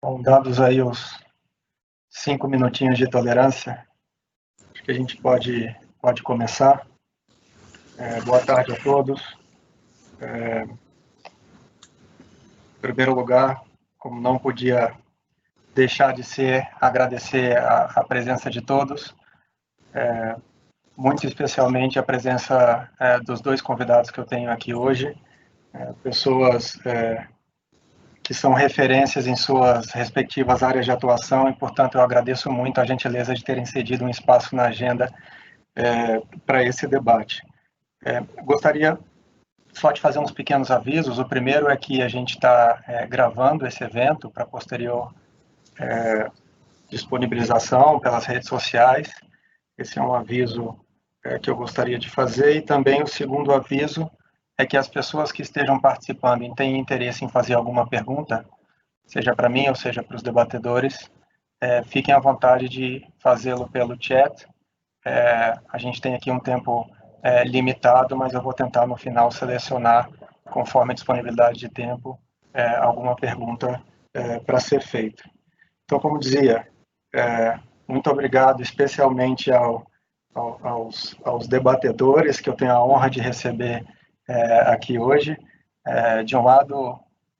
Bom, dados aí os 5 minutinhos de tolerância, acho que a gente pode começar. Boa tarde a todos. Em primeiro lugar, como não podia deixar de ser, agradecer a presença de todos, muito especialmente a presença dos dois convidados que eu tenho aqui hoje, pessoas que são referências em suas respectivas áreas de atuação e, portanto, eu agradeço muito a gentileza de terem cedido um espaço na agenda para esse debate. Gostaria só de fazer uns pequenos avisos. O primeiro é que a gente está gravando esse evento para posterior disponibilização pelas redes sociais. Esse é um aviso que eu gostaria de fazer. E também o segundo aviso é que as pessoas que estejam participando e têm interesse em fazer alguma pergunta, seja para mim ou seja para os debatedores, fiquem à vontade de fazê-lo pelo chat. A gente tem aqui um tempo limitado, mas eu vou tentar no final selecionar, conforme a disponibilidade de tempo, alguma pergunta para ser feita. Então, como dizia, muito obrigado especialmente aos debatedores que eu tenho a honra de receber aqui hoje. De um lado,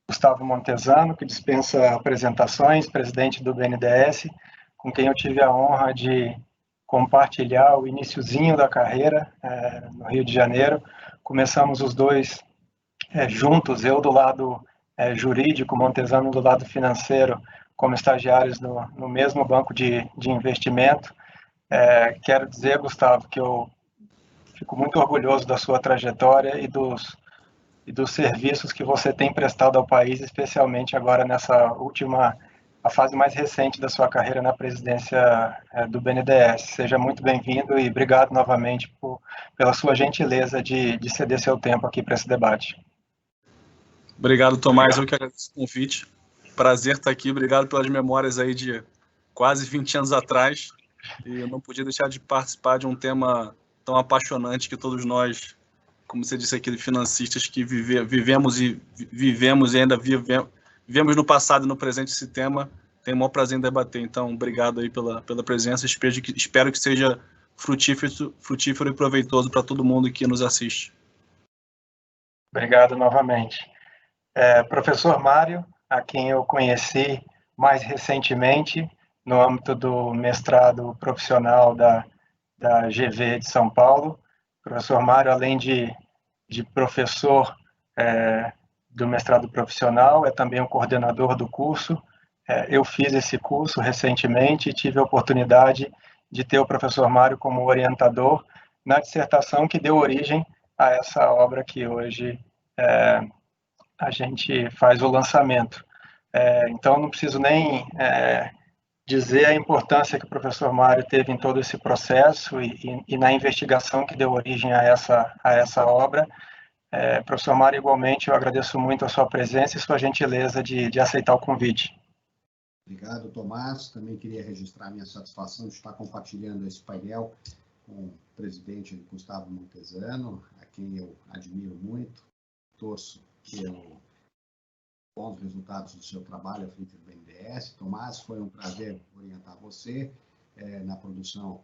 Gustavo Montesano, que dispensa apresentações, presidente do BNDES, com quem eu tive a honra de compartilhar o iniciozinho da carreira no Rio de Janeiro. Começamos os dois juntos, eu do lado jurídico, Montesano do lado financeiro, como estagiários no mesmo banco de investimento. Quero dizer, Gustavo, que eu fico muito orgulhoso da sua trajetória e dos serviços que você tem prestado ao país, especialmente agora nessa última, a fase mais recente da sua carreira na presidência do BNDES. Seja muito bem-vindo e obrigado novamente pela sua gentileza de ceder seu tempo aqui para esse debate. Obrigado, Tomás. Eu que agradeço o convite. Prazer estar aqui. Obrigado pelas memórias aí de quase 20 anos atrás. E eu não podia deixar de participar de um tema tão apaixonante que todos nós, como você disse aqui, financistas que vivemos e ainda vivemos no passado e no presente esse tema, tenho o maior prazer em debater. Então, obrigado aí pela presença. Espero que seja frutífero e proveitoso para todo mundo que nos assiste. Obrigado novamente. Professor Mário, a quem eu conheci mais recentemente no âmbito do mestrado profissional da GV de São Paulo. Professor Mário, além de professor do mestrado profissional, é também o coordenador do curso. Eu fiz esse curso recentemente e tive a oportunidade de ter o professor Mário como orientador na dissertação que deu origem a essa obra que hoje a gente faz o lançamento. Então, não preciso nem dizer a importância que o professor Mário teve em todo esse processo e na investigação que deu origem a essa obra. Professor Mário, igualmente, eu agradeço muito a sua presença e sua gentileza de aceitar o convite. Obrigado, Tomás. Também queria registrar minha satisfação de estar compartilhando esse painel com o presidente Gustavo Montesano, a quem eu admiro muito, torço que bons resultados do seu trabalho à frente do BNDES. Tomás, foi um prazer orientar você na produção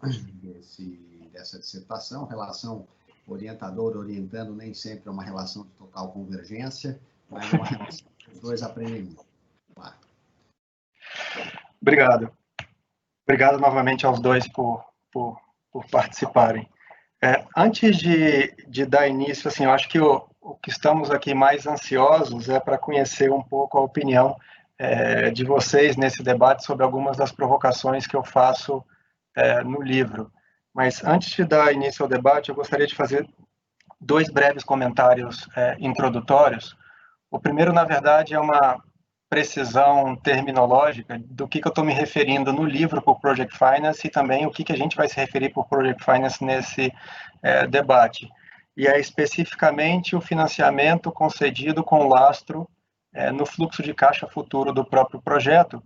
dessa dissertação. Relação orientador-orientando nem sempre é uma relação de total convergência, mas uma relação que os dois aprendem muito. Claro. Obrigado. Obrigado novamente aos dois por participarem. Antes de dar início, assim, eu acho que o que estamos aqui mais ansiosos é para conhecer um pouco a opinião de vocês nesse debate sobre algumas das provocações que eu faço no livro. Mas antes de dar início ao debate, eu gostaria de fazer 2 breves comentários introdutórios. O primeiro, na verdade, é uma precisão terminológica do que eu estou me referindo no livro por Project Finance e também o que a gente vai se referir por Project Finance nesse debate. E é especificamente o financiamento concedido com lastro no fluxo de caixa futuro do próprio projeto,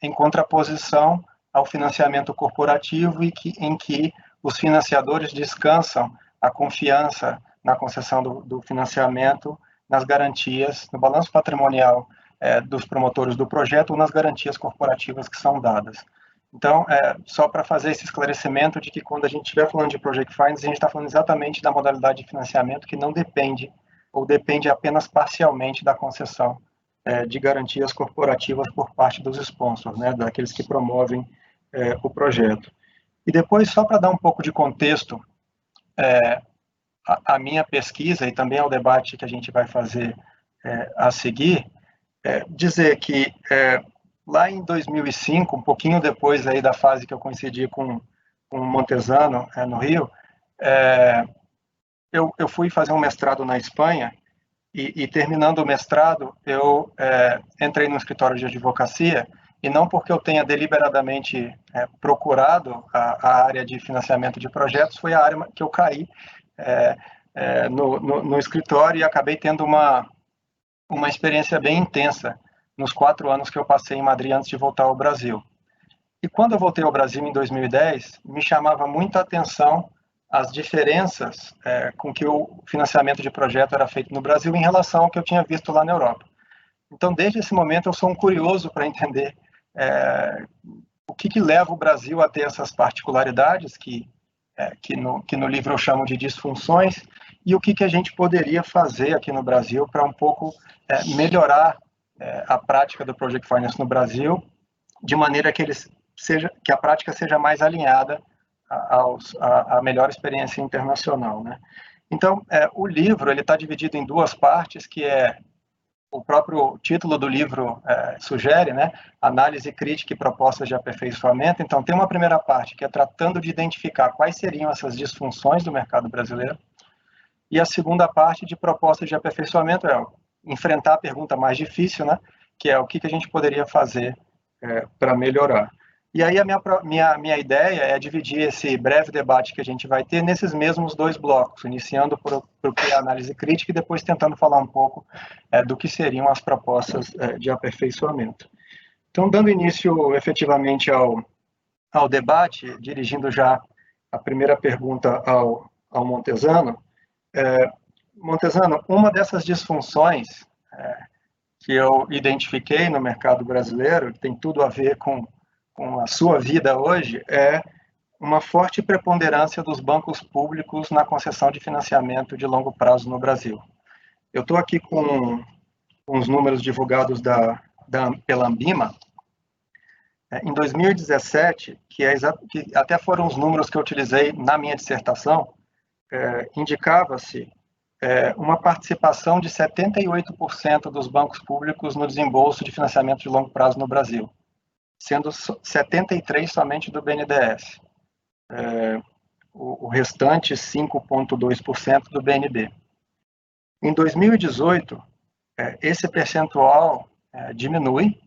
em contraposição ao financiamento corporativo em que os financiadores descansam a confiança na concessão do financiamento, nas garantias, no balanço patrimonial dos promotores do projeto ou nas garantias corporativas que são dadas. Então, só para fazer esse esclarecimento de que quando a gente estiver falando de Project Finance, a gente está falando exatamente da modalidade de financiamento que não depende, ou depende apenas parcialmente da concessão de garantias corporativas por parte dos sponsors, né, daqueles que promovem o projeto. E depois, só para dar um pouco de contexto, a minha pesquisa e também ao debate que a gente vai fazer a seguir, dizer que lá em 2005, um pouquinho depois aí da fase que eu coincidi com o Montesano, no Rio, eu fui fazer um mestrado na Espanha e terminando o mestrado, eu entrei no escritório de advocacia e não porque eu tenha deliberadamente procurado a área de financiamento de projetos, foi a área que eu caí no escritório e acabei tendo uma experiência bem intensa nos 4 anos que eu passei em Madrid antes de voltar ao Brasil. E quando eu voltei ao Brasil em 2010, me chamava muita atenção as diferenças com que o financiamento de projeto era feito no Brasil em relação ao que eu tinha visto lá na Europa. Então, desde esse momento, eu sou um curioso para entender o que leva o Brasil a ter essas particularidades que no livro eu chamo de disfunções, e o que a gente poderia fazer aqui no Brasil para um pouco melhorar a prática do Project Finance no Brasil, de maneira que a prática seja mais alinhada à melhor experiência internacional, né? Então, o livro ele está dividido em 2 partes, que o próprio título do livro sugere, né? Análise crítica e propostas de aperfeiçoamento. Então, tem uma primeira parte que é tratando de identificar quais seriam essas disfunções do mercado brasileiro, e a segunda parte de propostas de aperfeiçoamento enfrentar a pergunta mais difícil, né? Que é o que a gente poderia fazer para melhorar. E aí a minha ideia é dividir esse breve debate que a gente vai ter nesses mesmos 2 blocos, iniciando por que é a análise crítica e depois tentando falar um pouco do que seriam as propostas de aperfeiçoamento. Então, dando início efetivamente ao debate, dirigindo já a primeira pergunta ao Montesano, Montesano, uma dessas disfunções que eu identifiquei no mercado brasileiro, que tem tudo a ver com a sua vida hoje, é uma forte preponderância dos bancos públicos na concessão de financiamento de longo prazo no Brasil. Eu estou aqui com os números divulgados pela Ambima. Em 2017, que até foram os números que eu utilizei na minha dissertação, indicava-se uma participação de 78% dos bancos públicos no desembolso de financiamento de longo prazo no Brasil, sendo 73% somente do BNDES. O restante, 5,2% do BNB. Em 2018, esse percentual diminui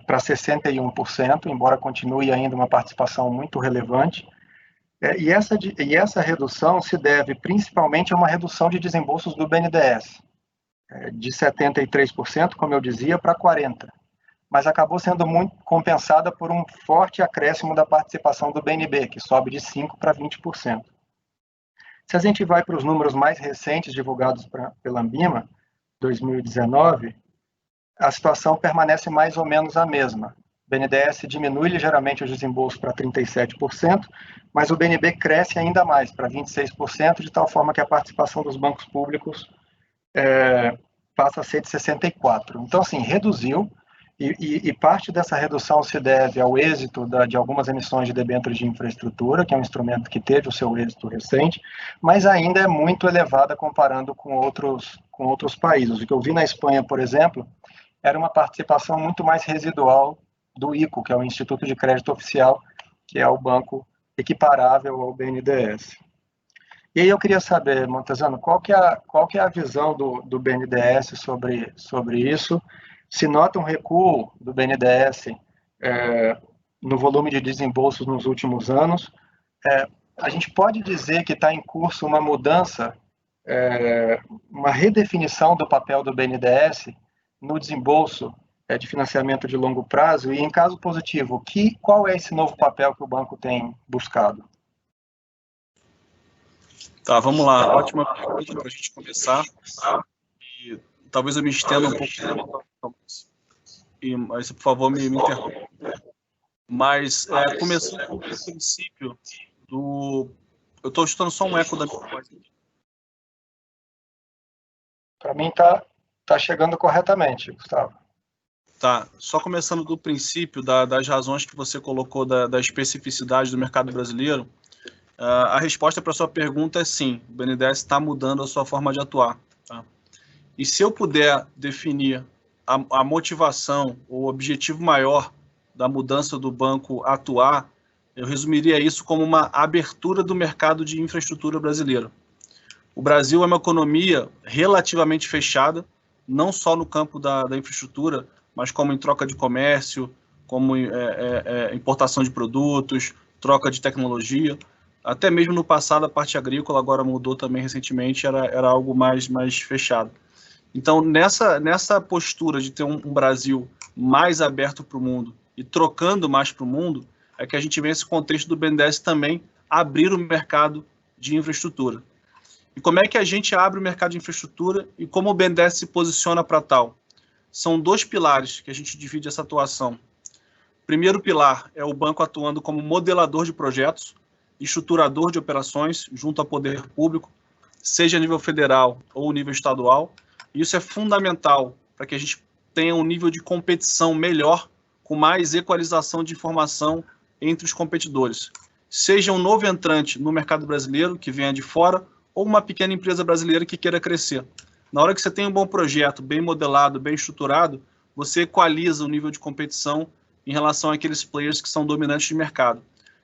para 61%, embora continue ainda uma participação muito relevante. E essa redução se deve principalmente a uma redução de desembolsos do BNDES, de 73%, como eu dizia, para 40%. Mas acabou sendo muito compensada por um forte acréscimo da participação do BNB, que sobe de 5% para 20%. Se a gente vai para os números mais recentes divulgados pela Ambima, 2019, a situação permanece mais ou menos a mesma. O BNDES diminui ligeiramente os desembolsos para 37%, mas o BNB cresce ainda mais, para 26%, de tal forma que a participação dos bancos públicos passa a ser de 64%. Então, assim, reduziu, e parte dessa redução se deve ao êxito de algumas emissões de debêntures de infraestrutura, que é um instrumento que teve o seu êxito recente, mas ainda é muito elevada comparando com outros países. O que eu vi na Espanha, por exemplo, era uma participação muito mais residual do ICO, que é o Instituto de Crédito Oficial, que é o banco equiparável ao BNDES. E aí eu queria saber, Montesano, qual que é a visão do BNDES sobre isso? Se nota um recuo do BNDES no volume de desembolsos nos últimos anos, a gente pode dizer que está em curso uma mudança, uma redefinição do papel do BNDES no desembolso de financiamento de longo prazo, e em caso positivo, qual é esse novo papel que o banco tem buscado? Tá, vamos lá. Ótima pergunta para a gente começar. E talvez eu me estenda um pouco Thomas. Mas, por favor, me interrompa. Mas, começando do princípio do... Eu estou escutando só um eco da minha voz. Para mim tá chegando corretamente, Gustavo. Tá, só começando do princípio das razões que você colocou da especificidade do mercado brasileiro, a resposta para a sua pergunta é sim, o BNDES está mudando a sua forma de atuar. Tá? E se eu puder definir a motivação, o objetivo maior da mudança do banco atuar, eu resumiria isso como uma abertura do mercado de infraestrutura brasileiro. O Brasil é uma economia relativamente fechada, não só no campo da infraestrutura, mas como em troca de comércio, como importação de produtos, troca de tecnologia. Até mesmo no passado, a parte agrícola, agora mudou também recentemente, era algo mais fechado. Então, nessa postura de ter um Brasil mais aberto para o mundo e trocando mais para o mundo, é que a gente vê esse contexto do BNDES também abrir o mercado de infraestrutura. E como é que a gente abre o mercado de infraestrutura e como o BNDES se posiciona para tal? São dois pilares que a gente divide essa atuação. O primeiro pilar é o banco atuando como modelador de projetos, estruturador de operações junto ao poder público, seja a nível federal ou nível estadual. E isso é fundamental para que a gente tenha um nível de competição melhor, com mais equalização de informação entre os competidores. Seja um novo entrante no mercado brasileiro, que venha de fora, ou uma pequena empresa brasileira que queira crescer. Na hora que você tem um bom projeto, bem modelado, bem estruturado, você equaliza o nível de competição em relação àqueles players que são dominantes de mercado.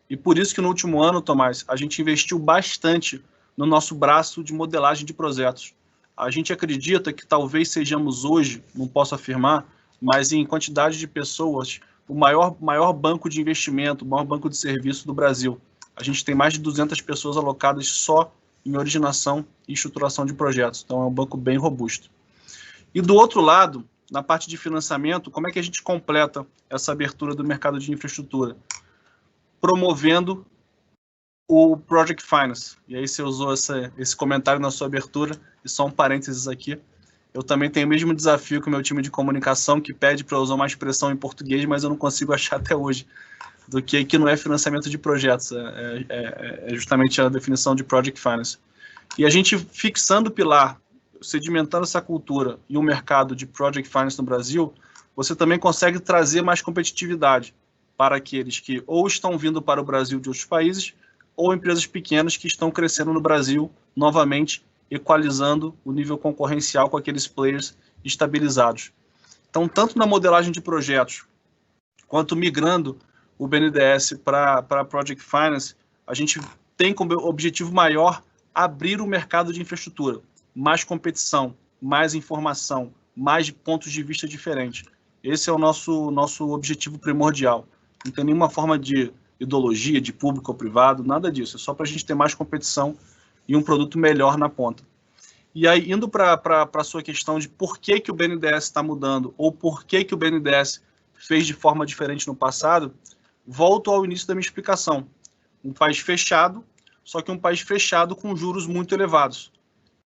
E por isso que no último ano, Tomás, a gente investiu bastante no nosso braço de modelagem de projetos. A gente acredita que talvez sejamos hoje, não posso afirmar, mas em quantidade de pessoas, o maior banco de investimento, o maior banco de serviço do Brasil. A gente tem mais de 200 pessoas alocadas só em originação e estruturação de projetos. Então, é um banco bem robusto. E do outro lado, na parte de financiamento, como é que a gente completa essa abertura do mercado de infraestrutura? Promovendo o Project Finance. E aí você usou esse comentário na sua abertura, e só um parênteses aqui. Eu também tenho o mesmo desafio que o meu time de comunicação, que pede para eu usar uma expressão em português, mas eu não consigo achar até hoje, do que não é financiamento de projetos, é justamente a definição de Project Finance. E a gente fixando o pilar, sedimentando essa cultura e o mercado de Project Finance no Brasil, você também consegue trazer mais competitividade para aqueles que ou estão vindo para o Brasil de outros países, ou empresas pequenas que estão crescendo no Brasil, novamente equalizando o nível concorrencial com aqueles players estabilizados. Então, tanto na modelagem de projetos, quanto migrando o BNDES para Project Finance, a gente tem como objetivo maior abrir o mercado de infraestrutura, mais competição, mais informação, mais pontos de vista diferentes. Esse é o nosso objetivo primordial. Não tem nenhuma forma de ideologia, de público ou privado, nada disso. É só para a gente ter mais competição e um produto melhor na ponta. E aí, indo para a sua questão de por que o BNDES está mudando, ou por que o BNDES fez de forma diferente no passado, volto ao início da minha explicação. Um país fechado, só que um país fechado com juros muito elevados.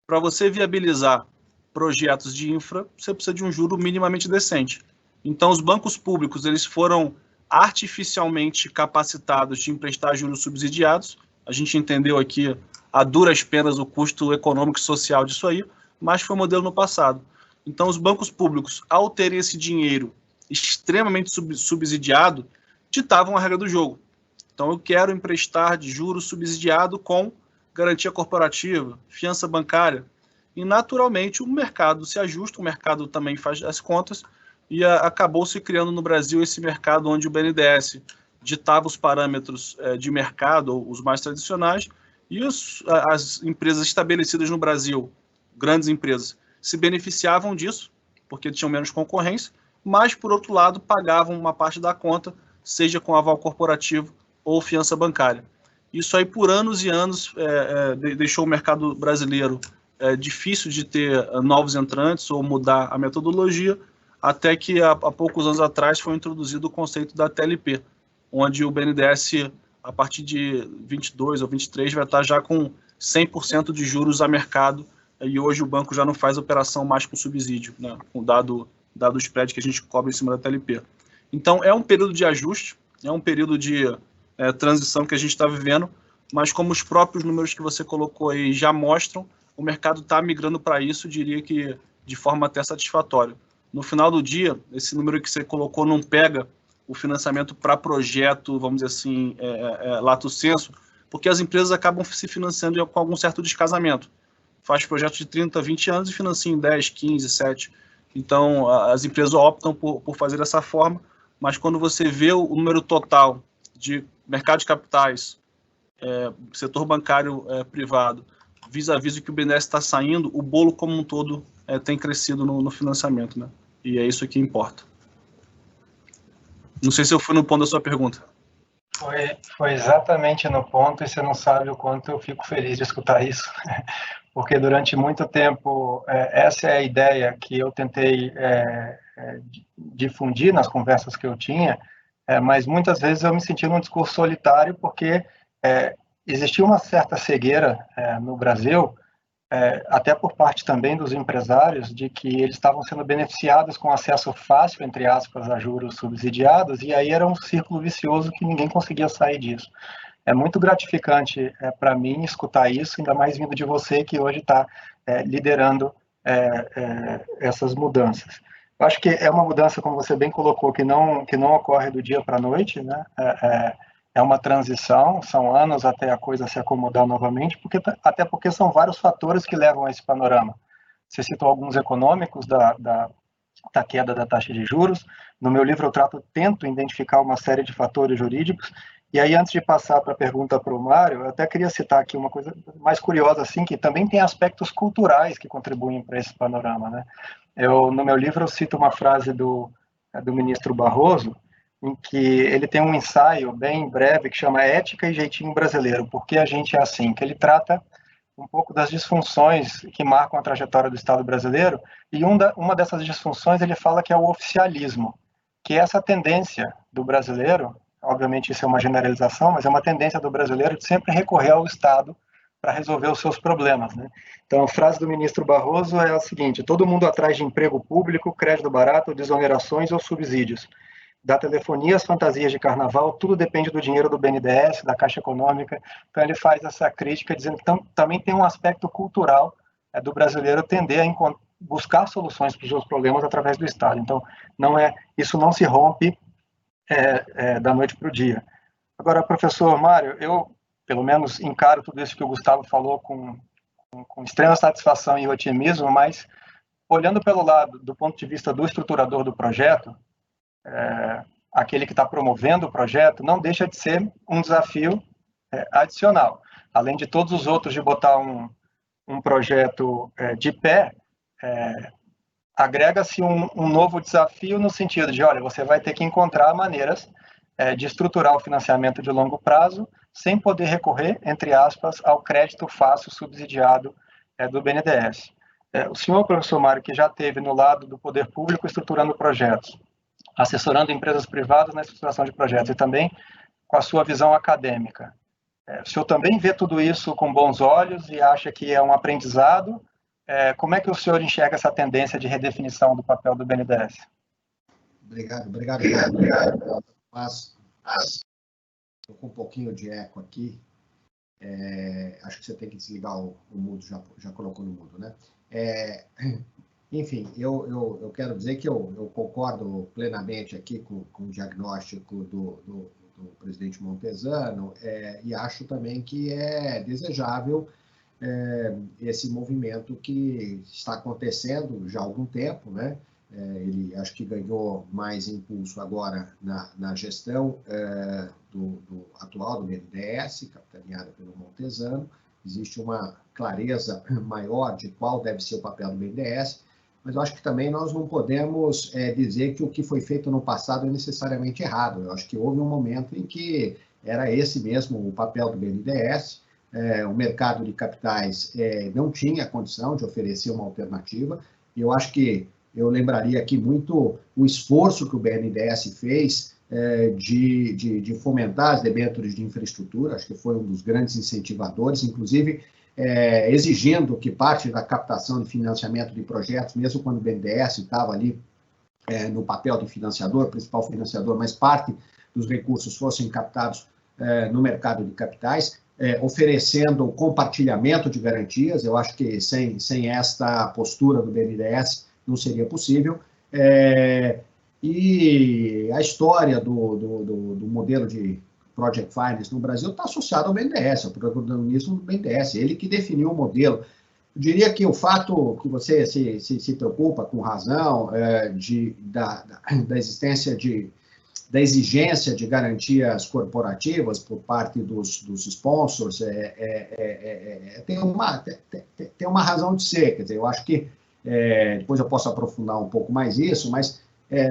Para você viabilizar projetos de infra, você precisa de um juro minimamente decente. Então, os bancos públicos eles foram artificialmente capacitados de emprestar juros subsidiados. A gente entendeu aqui a duras penas o custo econômico e social disso aí, mas foi um modelo no passado. Então, os bancos públicos, ao terem esse dinheiro extremamente subsidiado, ditavam a regra do jogo. Então, eu quero emprestar de juros subsidiado com garantia corporativa, fiança bancária, e naturalmente o mercado se ajusta, o mercado também faz as contas, e acabou se criando no Brasil esse mercado onde o BNDES ditava os parâmetros de mercado, os mais tradicionais, e as empresas estabelecidas no Brasil, grandes empresas, se beneficiavam disso, porque tinham menos concorrência, mas, por outro lado, pagavam uma parte da conta, seja com aval corporativo ou fiança bancária. Isso aí, por anos e anos, deixou o mercado brasileiro difícil de ter novos entrantes ou mudar a metodologia, até que há poucos anos atrás foi introduzido o conceito da TLP, onde o BNDES, a partir de 22 ou 23, vai estar já com 100% de juros a mercado, e hoje o banco já não faz operação mais com subsídio, né, com dado dado o spread que a gente cobra em cima da TLP. Então, é um período de ajuste, é um período de transição que a gente está vivendo, mas como os próprios números que você colocou aí já mostram, o mercado está migrando para isso, diria que de forma até satisfatória. No final do dia, esse número que você colocou não pega o financiamento para projeto, vamos dizer assim, lato sensu, porque as empresas acabam se financiando com algum certo descasamento. Faz projetos de 30, 20 anos e financia em 10, 15, 7. Então, as empresas optam por fazer dessa forma, mas quando você vê o número total de mercado de capitais, setor bancário privado, vis-a-vis o que o BNDES está saindo, o bolo como um todo tem crescido no financiamento, né? E é isso que importa. Não sei se eu fui no ponto da sua pergunta. Foi exatamente no ponto, e você não sabe o quanto eu fico feliz de escutar isso, porque durante muito tempo essa é a ideia que eu tentei difundir nas conversas que eu tinha, mas muitas vezes eu me senti num discurso solitário, porque existia uma certa cegueira no Brasil, até por parte também dos empresários, de que eles estavam sendo beneficiados com acesso fácil, entre aspas, a juros subsidiados, e aí era um círculo vicioso que ninguém conseguia sair disso. É muito gratificante para mim escutar isso, ainda mais vindo de você, que hoje está liderando essas mudanças. Eu acho que é uma mudança, como você bem colocou, que não ocorre do dia para a noite, né? É uma transição, são anos até a coisa se acomodar novamente, até porque são vários fatores que levam a esse panorama. Você citou alguns econômicos da queda da taxa de juros. No meu livro eu tento identificar uma série de fatores jurídicos. E aí, antes de passar para a pergunta para o Mário, eu até queria citar aqui uma coisa mais curiosa, assim, que também tem aspectos culturais que contribuem para esse panorama, né? No meu livro eu cito uma frase do ministro Barroso, em que ele tem um ensaio bem breve que chama Ética e Jeitinho Brasileiro, por que a gente é assim, que ele trata um pouco das disfunções que marcam a trajetória do Estado brasileiro, e uma dessas disfunções ele fala que é o oficialismo, que é essa tendência do brasileiro, obviamente isso é uma generalização, mas é uma tendência do brasileiro de sempre recorrer ao Estado para resolver os seus problemas, né? Então, a frase do ministro Barroso é a seguinte: todo mundo atrás de emprego público, crédito barato, desonerações ou subsídios. Da telefonia às fantasias de carnaval, tudo depende do dinheiro do BNDES, da Caixa Econômica. Então, ele faz essa crítica dizendo que também tem um aspecto cultural do brasileiro tender a buscar soluções para os seus problemas através do Estado. Então, isso não se rompe da noite para o dia. Agora, professor Mário, eu, pelo menos, encaro tudo isso que o Gustavo falou com extrema satisfação e otimismo, mas, olhando pelo lado, do ponto de vista do estruturador do projeto, aquele que está promovendo o projeto, não deixa de ser um desafio adicional. Além de todos os outros de botar um projeto de pé, agrega-se um novo desafio no sentido de, olha, você vai ter que encontrar maneiras de estruturar o financiamento de longo prazo sem poder recorrer, entre aspas, ao crédito fácil subsidiado do BNDES. O senhor, professor Mário, que já esteve no lado do poder público estruturando projetos, assessorando empresas privadas na estruturação de projetos e também com a sua visão acadêmica, o senhor também vê tudo isso com bons olhos e acha que é um aprendizado? Como é que o senhor enxerga essa tendência de redefinição do papel do BNDES? Obrigado. Mas estou com um pouquinho de eco aqui. Acho que você tem que desligar o mudo, já colocou no mudo, né? Enfim, eu quero dizer que eu concordo plenamente aqui com o diagnóstico do presidente Montezano, e acho também que é desejável esse movimento que está acontecendo já há algum tempo, né? Ele acho que ganhou mais impulso agora na gestão do atual do BNDES, capitaneada pelo Montezano. Existe uma clareza maior de qual deve ser o papel do BNDES, mas eu acho que também nós não podemos dizer que o que foi feito no passado é necessariamente errado. Eu acho que houve um momento em que era esse mesmo o papel do BNDES. O mercado de capitais não tinha condição de oferecer uma alternativa, e eu acho que eu lembraria aqui muito o esforço que o BNDES fez de fomentar as debêntures de infraestrutura. Acho que foi um dos grandes incentivadores, inclusive exigindo que parte da captação de financiamento de projetos, mesmo quando o BNDES estava ali no papel de financiador, principal financiador, mas parte dos recursos fossem captados no mercado de capitais, oferecendo o compartilhamento de garantias. Eu acho que sem esta postura do BNDES não seria possível. E a história do modelo de Project Finance no Brasil está associada ao BNDES, ao protagonismo do BNDES, ele que definiu o modelo. Eu diria que o fato que você se preocupa, com razão, da existência da exigência de garantias corporativas por parte dos sponsors tem uma razão de ser. Quer dizer, eu acho que, depois eu posso aprofundar um pouco mais isso, mas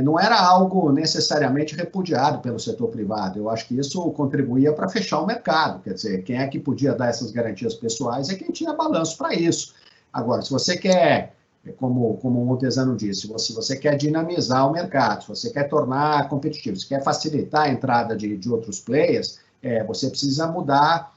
não era algo necessariamente repudiado pelo setor privado. Eu acho que isso contribuía para fechar o mercado. Quer dizer, quem é que podia dar essas garantias pessoais é quem tinha balanço para isso. Agora, se você quer, como o Montesano disse, se você quer dinamizar o mercado, se você quer tornar competitivo, se quer facilitar a entrada de outros players, você precisa mudar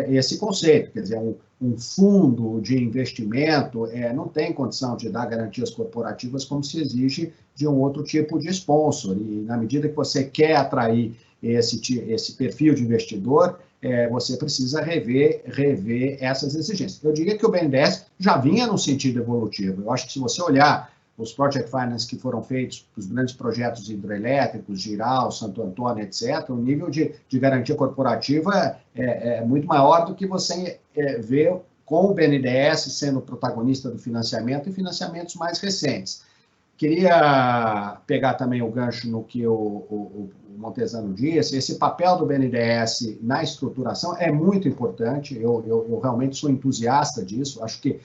esse conceito. Quer dizer, um fundo de investimento não tem condição de dar garantias corporativas como se exige de um outro tipo de sponsor. E na medida que você quer atrair esse perfil de investidor, você precisa rever essas exigências. Eu diria que o BNDES já vinha no sentido evolutivo. Eu acho que se você olhar os Project Finance que foram feitos, os grandes projetos hidrelétricos, Giral, Santo Antônio, etc., o nível de garantia corporativa é muito maior do que você vê com o BNDES sendo protagonista do financiamento e financiamentos mais recentes. Queria pegar também o gancho no que o Montesano disse. Esse papel do BNDES na estruturação é muito importante. Eu realmente sou entusiasta disso. Acho que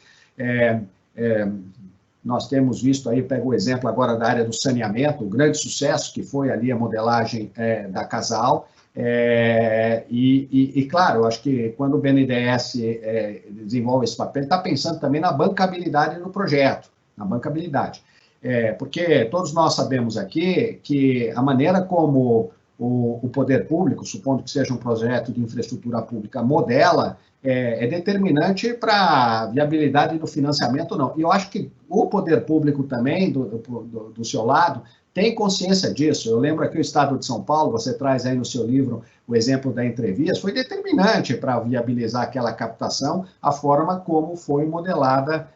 nós temos visto aí, pego o exemplo agora da área do saneamento, o grande sucesso que foi ali a modelagem da Casal. Claro, eu acho que quando o BNDES desenvolve esse papel, ele está pensando também na bancabilidade do projeto, na bancabilidade. Porque todos nós sabemos aqui que a maneira como o poder público, supondo que seja um projeto de infraestrutura pública, modela, é determinante para a viabilidade do financiamento ou não. E eu acho que o poder público também, do seu lado, tem consciência disso. Eu lembro aqui o Estado de São Paulo, você traz aí no seu livro o exemplo da Entrevias, foi determinante para viabilizar aquela captação, a forma como foi modelada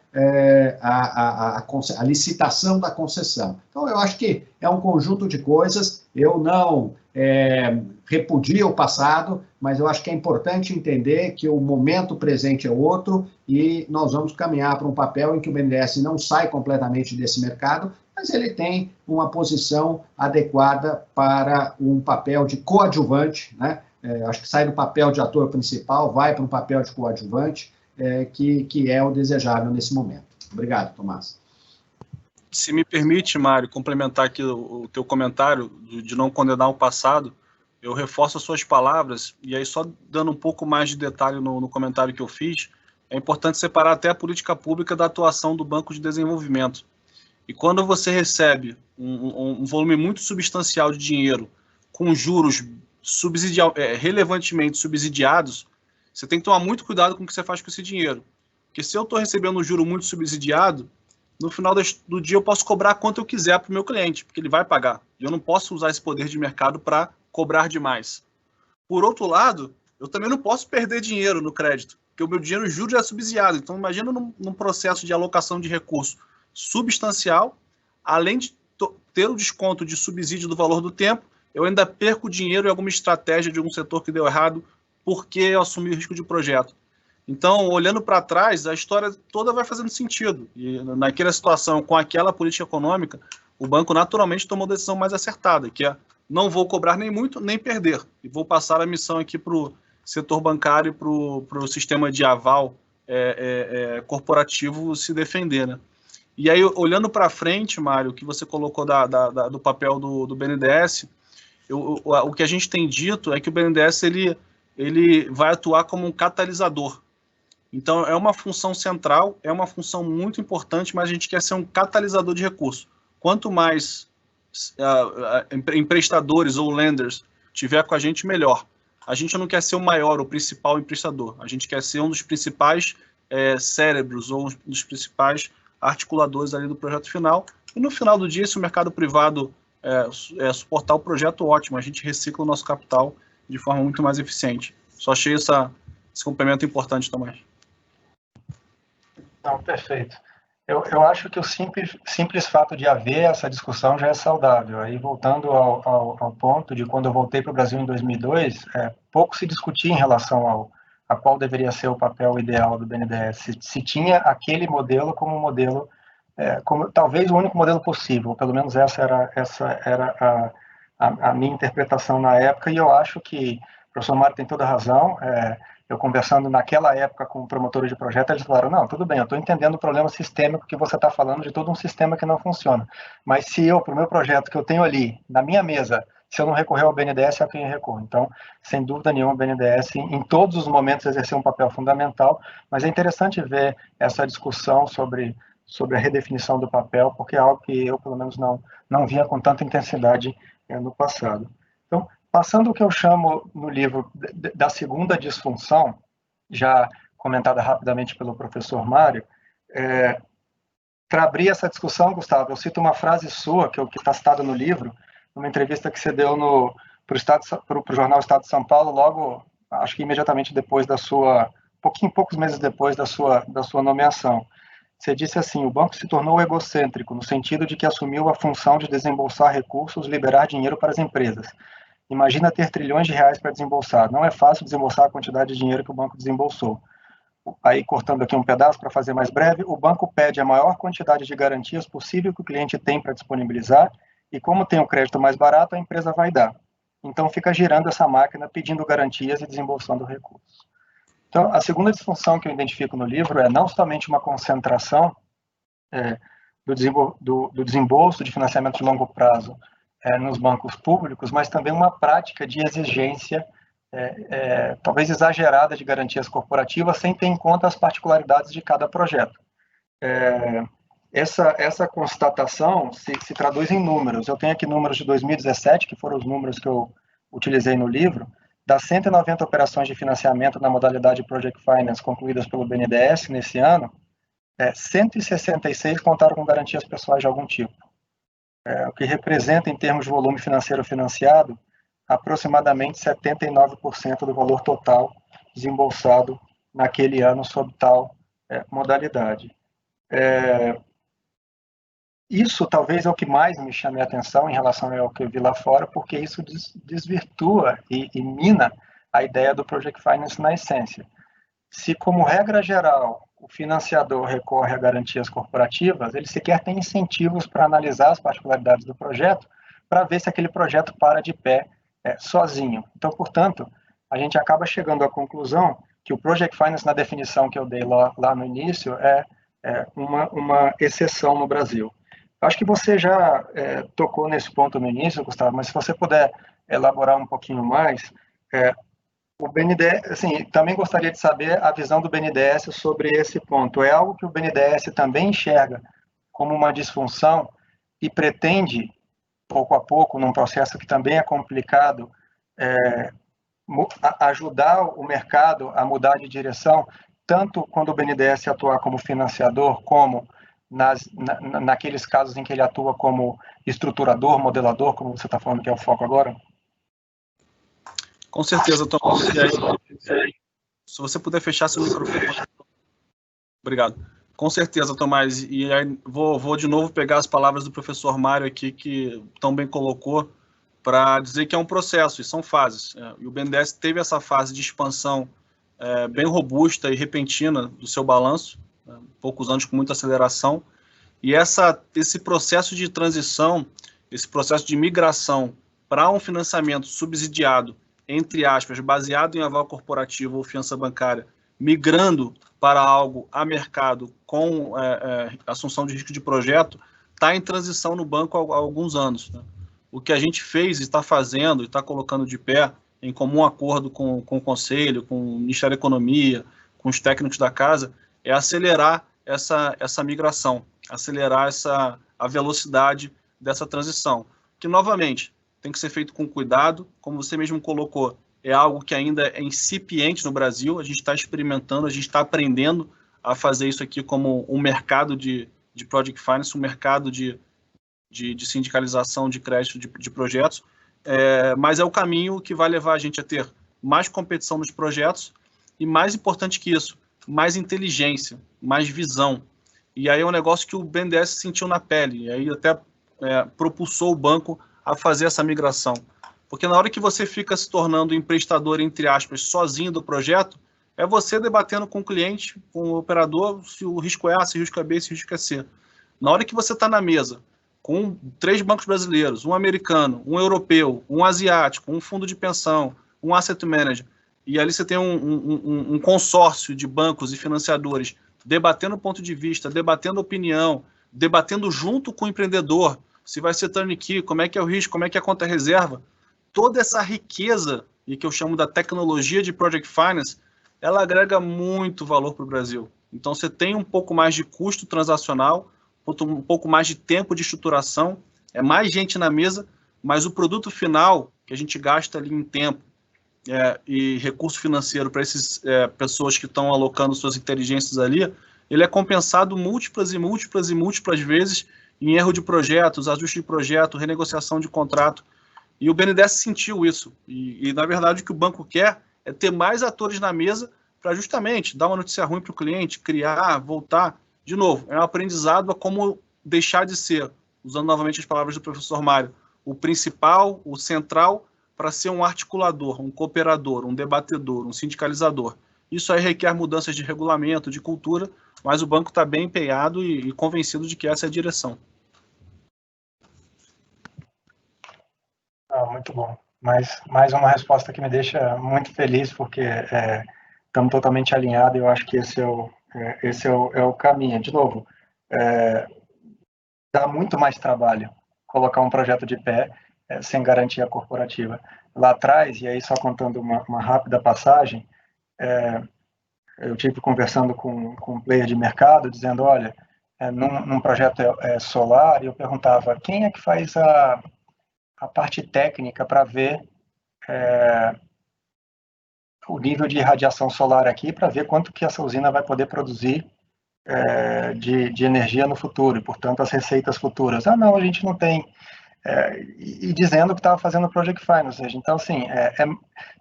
a licitação da concessão. Então, eu acho que é um conjunto de coisas. Eu não repudio o passado, mas eu acho que é importante entender que o momento presente é outro e nós vamos caminhar para um papel em que o BNDES não sai completamente desse mercado, mas ele tem uma posição adequada para um papel de coadjuvante, né? Acho que sai do papel de ator principal, vai para um papel de coadjuvante, que é o desejável nesse momento. Obrigado, Tomás. Se me permite, Mário, complementar aqui o teu comentário de não condenar o passado, eu reforço as suas palavras, e aí só dando um pouco mais de detalhe no comentário que eu fiz, é importante separar até a política pública da atuação do Banco de Desenvolvimento. E quando você recebe um volume muito substancial de dinheiro com juros relevantemente subsidiados, você tem que tomar muito cuidado com o que você faz com esse dinheiro. Porque se eu estou recebendo um juro muito subsidiado, no final do dia eu posso cobrar quanto eu quiser para o meu cliente, porque ele vai pagar. E eu não posso usar esse poder de mercado para cobrar demais. Por outro lado, eu também não posso perder dinheiro no crédito, porque o meu dinheiro, o juro já é subsidiado. Então, imagina num processo de alocação de recurso substancial, além de ter o desconto de subsídio do valor do tempo, eu ainda perco dinheiro em alguma estratégia de algum setor que deu errado porque eu assumi o risco de projeto. Então, olhando para trás, a história toda vai fazendo sentido. E naquela situação, com aquela política econômica, o banco naturalmente tomou a decisão mais acertada, que é não vou cobrar nem muito, nem perder. E vou passar a missão aqui para o setor bancário, para o sistema de aval corporativo se defender, né? E aí, olhando para frente, Mário, o que você colocou do papel do BNDES, o que a gente tem dito é que o BNDES ele vai atuar como um catalisador. Então, é uma função central, é uma função muito importante, mas a gente quer ser um catalisador de recursos. Quanto mais emprestadores ou lenders tiver com a gente, melhor. A gente não quer ser o maior, o principal emprestador. A gente quer ser um dos principais cérebros ou um dos principais articuladores ali do projeto final, E no final do dia, se o mercado privado suportar o projeto, ótimo, a gente recicla o nosso capital de forma muito mais eficiente. Só achei esse complemento importante, Tomás. Não, perfeito. Eu acho que o simples fato de haver essa discussão já é saudável. Aí, voltando ao ponto de quando eu voltei para o Brasil em 2002, pouco se discutia em relação a qual deveria ser o papel ideal do BNDES. Se tinha aquele modelo como modelo, como talvez o único modelo possível, pelo menos essa era a minha interpretação na época, e eu acho que o professor Mário tem toda a razão. Eu conversando naquela época com promotores de projeto, eles falaram, não, tudo bem, eu estou entendendo o problema sistêmico que você está falando de todo um sistema que não funciona, mas se eu, para o meu projeto que eu tenho ali, na minha mesa, se eu não recorrer ao BNDES, é a quem eu recorro. Então, sem dúvida nenhuma, o BNDES, em todos os momentos, exerceu um papel fundamental, mas é interessante ver essa discussão sobre a redefinição do papel, porque é algo que eu, pelo menos, não via com tanta intensidade no passado. Então, passando o que eu chamo no livro da segunda disfunção, já comentada rapidamente pelo professor Mário, para abrir essa discussão, Gustavo, eu cito uma frase sua, que está citada no livro, numa entrevista que você deu para o jornal Estado de São Paulo, logo, acho que imediatamente depois poucos meses depois da sua nomeação. Você disse assim, o banco se tornou egocêntrico, no sentido de que assumiu a função de desembolsar recursos, liberar dinheiro para as empresas. Imagina ter trilhões de reais para desembolsar. Não é fácil desembolsar a quantidade de dinheiro que o banco desembolsou. Aí, cortando aqui um pedaço para fazer mais breve, o banco pede a maior quantidade de garantias possível que o cliente tem para disponibilizar e, como tem o crédito mais barato, a empresa vai dar. Então, fica girando essa máquina, pedindo garantias e desembolsando recursos. Então, a segunda disfunção que eu identifico no livro é não somente uma concentração do desembolso de financiamento de longo prazo nos bancos públicos, mas também uma prática de exigência talvez exagerada de garantias corporativas, sem ter em conta as particularidades de cada projeto. Essa constatação se traduz em números. Eu tenho aqui números de 2017, que foram os números que eu utilizei no livro. Das 190 operações de financiamento na modalidade Project Finance concluídas pelo BNDES nesse ano, 166 contaram com garantias pessoais de algum tipo. O que representa, em termos de volume financeiro financiado, aproximadamente 79% do valor total desembolsado naquele ano sob tal modalidade. Isso talvez é o que mais me chame a atenção em relação ao que eu vi lá fora, porque isso desvirtua e mina a ideia do Project Finance na essência. Se, como regra geral, o financiador recorre a garantias corporativas, ele sequer tem incentivos para analisar as particularidades do projeto, para ver se aquele projeto para de pé sozinho. Então, portanto, a gente acaba chegando à conclusão que o Project Finance, na definição que eu dei lá no início, é uma exceção no Brasil. Acho que você já tocou nesse ponto no início, Gustavo, mas se você puder elaborar um pouquinho mais, o BNDES, assim, também gostaria de saber a visão do BNDES sobre esse ponto. É algo que o BNDES também enxerga como uma disfunção e pretende, pouco a pouco, num processo que também é complicado, ajudar o mercado a mudar de direção, tanto quando o BNDES atuar como financiador, como naqueles casos em que ele atua como estruturador, modelador, como você está falando que é o foco agora? Com certeza, Tomás. Se você puder fechar seu microfone. Obrigado. Com certeza, Tomás. E aí vou de novo pegar as palavras do professor Mário aqui, que tão bem colocou, para dizer que é um processo e são fases. E o BNDES teve essa fase de expansão bem robusta e repentina do seu balanço, poucos anos com muita aceleração, e esse processo de transição, esse processo de migração para um financiamento subsidiado, entre aspas, baseado em aval corporativo ou fiança bancária, migrando para algo a mercado com assunção de risco de projeto, está em transição no banco há alguns anos. Né? O que a gente fez e está fazendo e está colocando de pé, em comum acordo com o Conselho, com o Ministério da Economia, com os técnicos da casa, é acelerar essa migração, acelerar a velocidade dessa transição, que, novamente, tem que ser feito com cuidado, como você mesmo colocou, é algo que ainda é incipiente no Brasil, a gente está experimentando, a gente está aprendendo a fazer isso aqui como um mercado de Project Finance, um mercado de de sindicalização de crédito de projetos, mas é o caminho que vai levar a gente a ter mais competição nos projetos e, mais importante que isso, mais inteligência, mais visão. E aí é um negócio que o BNDES sentiu na pele, e aí até propulsou o banco a fazer essa migração. Porque na hora que você fica se tornando emprestador, entre aspas, sozinho do projeto, é você debatendo com o cliente, com o operador, se o risco é A, se o risco é B, se o risco é C. Na hora que você está na mesa com 3 bancos brasileiros, um americano, um europeu, um asiático, um fundo de pensão, um asset manager, e ali você tem um consórcio de bancos e financiadores debatendo ponto de vista, debatendo opinião, debatendo junto com o empreendedor, se vai ser turnkey, como é que é o risco, como é que é a conta reserva, toda essa riqueza, e que eu chamo da tecnologia de Project Finance, ela agrega muito valor para o Brasil. Então, você tem um pouco mais de custo transacional, um pouco mais de tempo de estruturação, é mais gente na mesa, mas o produto final, que a gente gasta ali em tempo e recurso financeiro para essas pessoas que estão alocando suas inteligências ali, ele é compensado múltiplas e múltiplas e múltiplas vezes em erro de projetos, ajuste de projeto, renegociação de contrato. E o BNDES sentiu isso. E, na verdade, o que o banco quer é ter mais atores na mesa para justamente dar uma notícia ruim para o cliente, criar, voltar. De novo, é um aprendizado a como deixar de ser, usando novamente as palavras do professor Mário, o principal, o central, para ser um articulador, um cooperador, um debatedor, um sindicalizador. Isso aí requer mudanças de regulamento, de cultura, mas o banco está bem empenhado e convencido de que essa é a direção. Muito bom. Mais uma resposta que me deixa muito feliz, porque estamos totalmente alinhados e eu acho que esse é o caminho. De novo, dá muito mais trabalho colocar um projeto de pé sem garantia corporativa. Lá atrás, e aí só contando uma rápida passagem, eu tive conversando com um player de mercado, dizendo, olha, num projeto solar, eu perguntava, quem é que faz a parte técnica para ver o nível de radiação solar aqui, para ver quanto que essa usina vai poder produzir de energia no futuro, e, portanto, as receitas futuras. Não, a gente não tem. E dizendo que estava fazendo Project Finance. Ou seja, então, assim,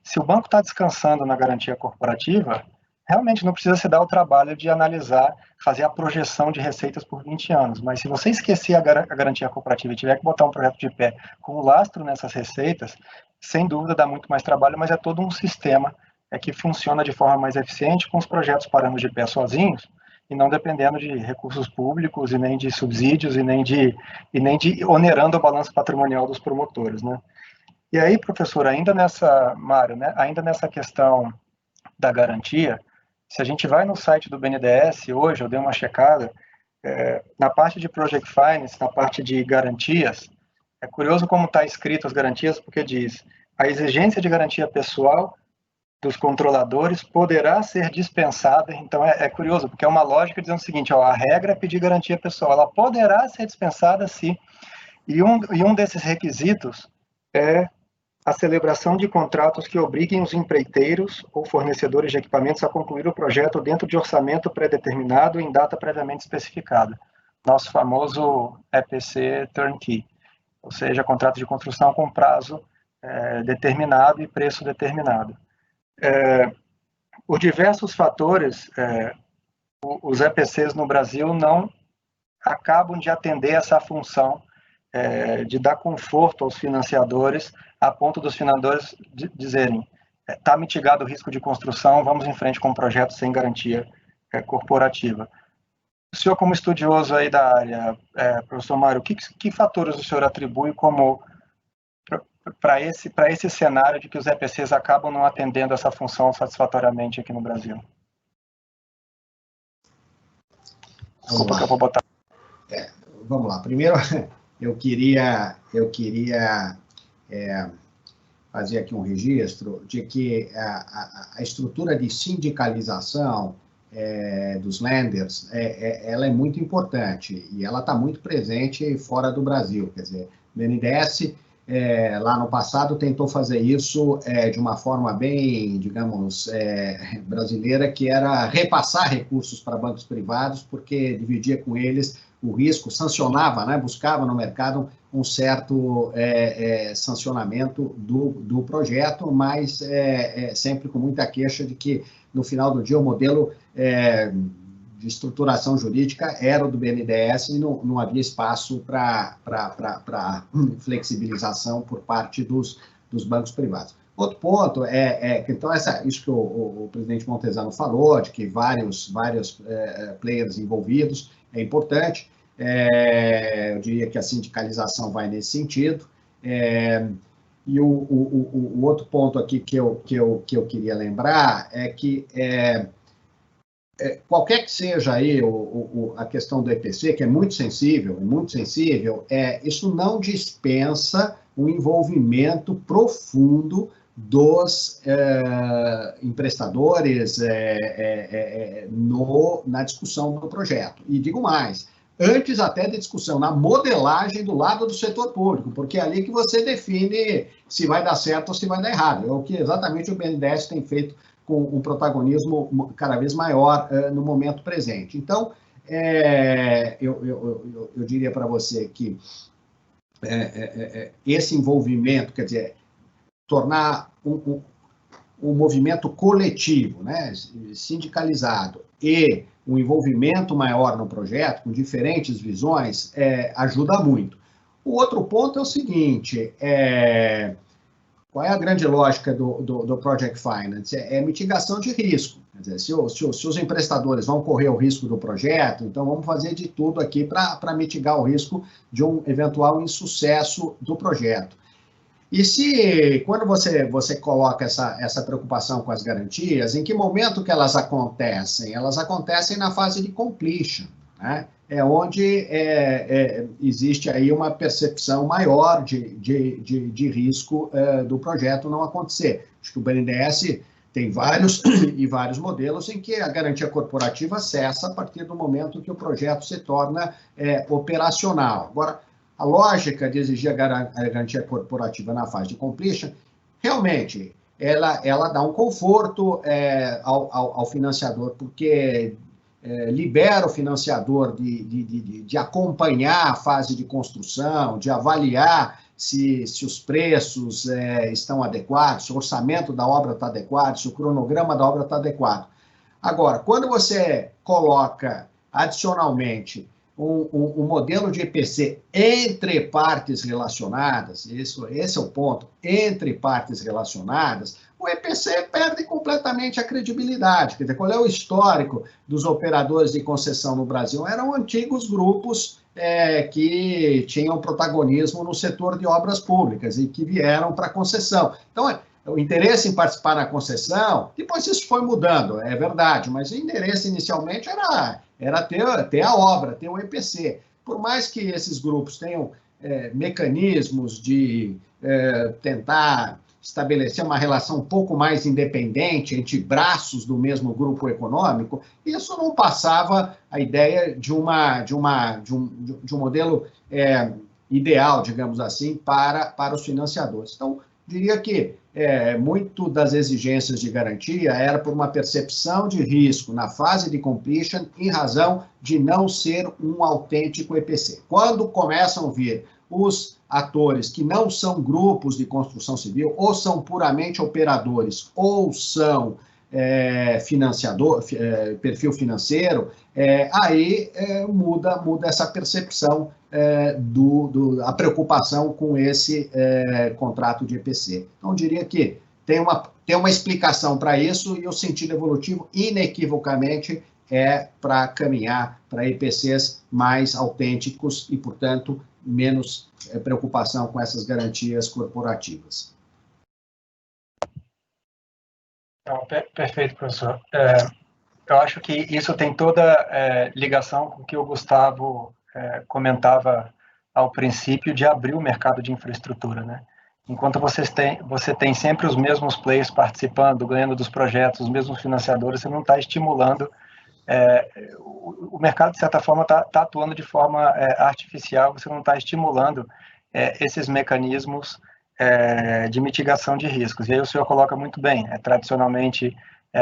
se o banco está descansando na garantia corporativa, realmente não precisa se dar o trabalho de analisar, fazer a projeção de receitas por 20 anos. Mas se você esquecer a garantia corporativa e tiver que botar um projeto de pé com lastro nessas receitas, sem dúvida dá muito mais trabalho, mas é todo um sistema que funciona de forma mais eficiente, com os projetos parando de pé sozinhos, e não dependendo de recursos públicos, e nem de subsídios, e nem de onerando o balanço patrimonial dos promotores, né? E aí, professor, Mário, né, ainda nessa questão da garantia, se a gente vai no site do BNDES, hoje eu dei uma checada, na parte de Project Finance, na parte de garantias, é curioso como está escrito as garantias, porque diz, a exigência de garantia pessoal dos controladores poderá ser dispensada. Então, é curioso, porque é uma lógica dizendo o seguinte, a regra é pedir garantia pessoal, ela poderá ser dispensada se... E um desses requisitos é a celebração de contratos que obriguem os empreiteiros ou fornecedores de equipamentos a concluir o projeto dentro de orçamento pré-determinado em data previamente especificada. Nosso famoso EPC turnkey, ou seja, contrato de construção com prazo determinado e preço determinado. Por diversos fatores, os EPCs no Brasil não acabam de atender essa função de dar conforto aos financiadores, a ponto dos financiadores dizerem, está mitigado o risco de construção, vamos em frente com um projeto sem garantia corporativa. O senhor, como estudioso aí da área, professor Mário, que fatores o senhor atribui como para esse cenário de que os EPCs acabam não atendendo essa função satisfatoriamente aqui no Brasil? Desculpa que eu vou botar. Vamos lá. Primeiro, eu queria fazer aqui um registro de que a estrutura de sindicalização dos lenders, ela é muito importante e ela está muito presente fora do Brasil. Quer dizer, o BNDES, lá no passado, tentou fazer isso de uma forma bem, digamos, brasileira, que era repassar recursos para bancos privados, porque dividia com eles o risco, sancionava, né, buscava no mercado um certo sancionamento do projeto, mas sempre com muita queixa de que, no final do dia, o modelo de estruturação jurídica era o do BNDES e não havia espaço para flexibilização por parte dos bancos privados. Outro ponto então, isso que o presidente Montesano falou, de que vários players envolvidos, é importante. Eu diria que a sindicalização vai nesse sentido. E o outro ponto aqui que eu queria lembrar é que qualquer que seja aí a questão do EPC, que é muito sensível, isso não dispensa um envolvimento profundo dos emprestadores na discussão do projeto. E digo mais, antes até da discussão, na modelagem do lado do setor público, porque é ali que você define se vai dar certo ou se vai dar errado. É o que exatamente o BNDES tem feito com um protagonismo cada vez maior no momento presente. Então, eu diria para você que esse envolvimento, quer dizer, tornar um movimento coletivo, né, sindicalizado, e um envolvimento maior no projeto, com diferentes visões, ajuda muito. O outro ponto é o seguinte, qual é a grande lógica do Project Finance? É mitigação de risco. Quer dizer, se os emprestadores vão correr o risco do projeto, então vamos fazer de tudo aqui para mitigar o risco de um eventual insucesso do projeto. E quando você coloca essa preocupação com as garantias, em que momento que elas acontecem? Elas acontecem na fase de completion, né? É onde existe aí uma percepção maior de risco do projeto não acontecer. Acho que o BNDES tem vários modelos em que a garantia corporativa cessa a partir do momento que o projeto se torna operacional. Agora, a lógica de exigir a garantia corporativa na fase de completion, realmente, ela dá um conforto ao financiador, porque libera o financiador de acompanhar a fase de construção, de avaliar se os preços estão adequados, se o orçamento da obra está adequado, se o cronograma da obra está adequado. Agora, quando você coloca, adicionalmente, um modelo de EPC entre partes relacionadas, esse é o ponto, entre partes relacionadas, o EPC perde completamente a credibilidade. Quer dizer, qual é o histórico dos operadores de concessão no Brasil? Eram antigos grupos que tinham protagonismo no setor de obras públicas e que vieram para a concessão. Então, o interesse em participar na concessão, depois isso foi mudando, é verdade, mas o interesse inicialmente era ter a obra, ter o EPC. Por mais que esses grupos tenham mecanismos de tentar estabelecer uma relação um pouco mais independente entre braços do mesmo grupo econômico, isso não passava a ideia de um modelo ideal, digamos assim, para os financiadores. Então, diria que muito das exigências de garantia era por uma percepção de risco na fase de completion em razão de não ser um autêntico EPC. Quando começam a vir os atores que não são grupos de construção civil, ou são puramente operadores, ou são perfil financeiro, aí muda essa percepção a preocupação com esse contrato de EPC. Então, eu diria que tem uma explicação para isso, e o sentido evolutivo, inequivocamente, é para caminhar para EPCs mais autênticos e, portanto, menos preocupação com essas garantias corporativas. Perfeito, professor. Eu acho que isso tem toda ligação com o que o Gustavo comentava ao princípio, de abrir o mercado de infraestrutura, né? Enquanto você tem sempre os mesmos players participando, ganhando dos projetos, os mesmos financiadores, você não está estimulando. O mercado, de certa forma, está atuando de forma artificial, você não está estimulando esses mecanismos de mitigação de riscos. E aí o senhor coloca muito bem, tradicionalmente,